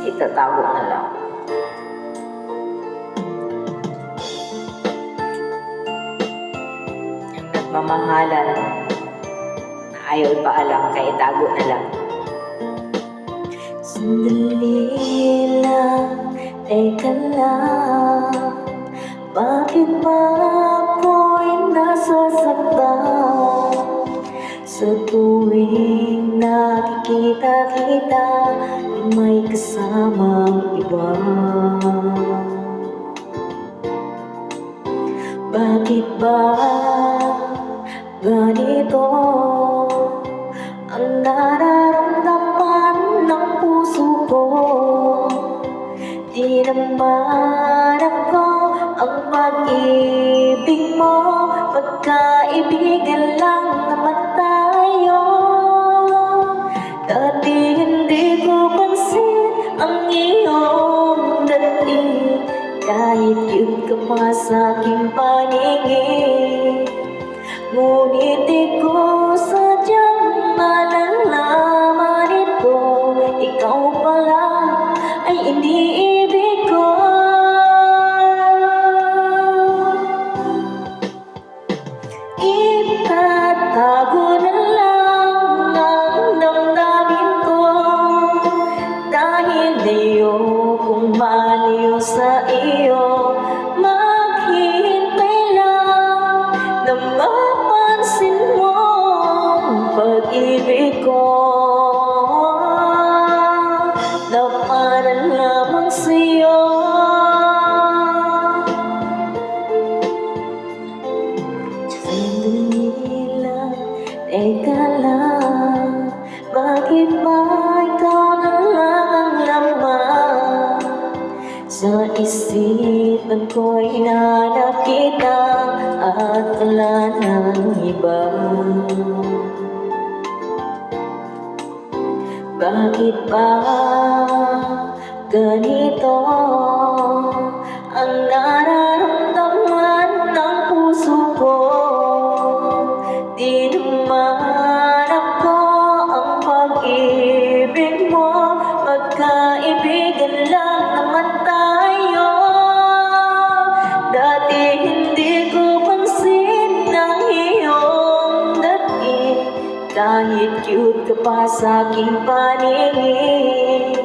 itatago na lang. Ang nagmamahalan na ayaw ipaalam kaya itago na lang. Sandali lang, teka lang, bakit ba ako'y nasasaktan? Sa tuwing nakikita kita, may kasamang iba. Bakit ba ganito ang nararamdaman ng puso ko? Di naman ako ang pag-ibig mo, pagkaibigan lang naman tayo. Dati hindi ko pansin ang iyong dating, kahit yun ka pa sa'king paningin. Ngunit di ko sadyang malalaman ito, ikaw pala ay iniibig ko. Itatago na lang ang damdamin ko, dahil ayokong malayo sa iyo. Maghihintay lang na mapansin mo ang pag-ibig ko, na para lamang sa'yo. Sandali lang, teka lang, bakit ba ikaw na lang ang laman? Sa isipan ko'y hinanap kita at wala nang iba. Bakit ba ganito ang nararamdaman ng puso ko? Di naman ako ang pag-ibig mo, pagkaibigan lang naman tayo. Dati hindi ko pansin ang iyong dating, kahit cute ka pa sa'king paningin.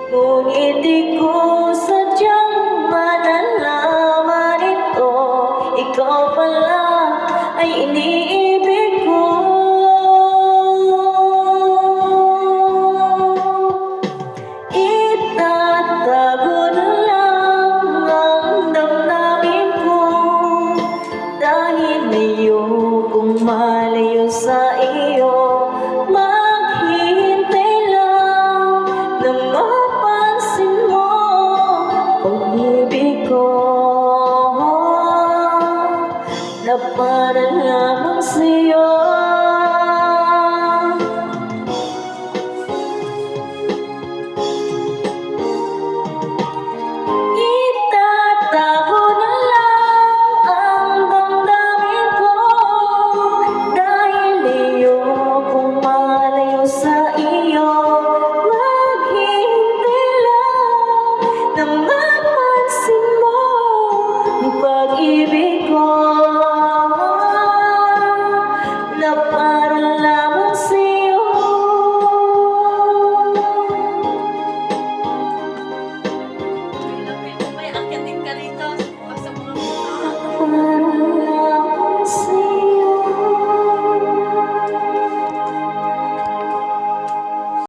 Ngunit di ko sadyang malalaman ito, ikaw pala ay iniibig ko. Itatago na lang ang damdamin ko, dahil ayokong malayo sa iyo. Maghihintay lang na mapansin mo pag-ibig ko, na para lamang sa'yo.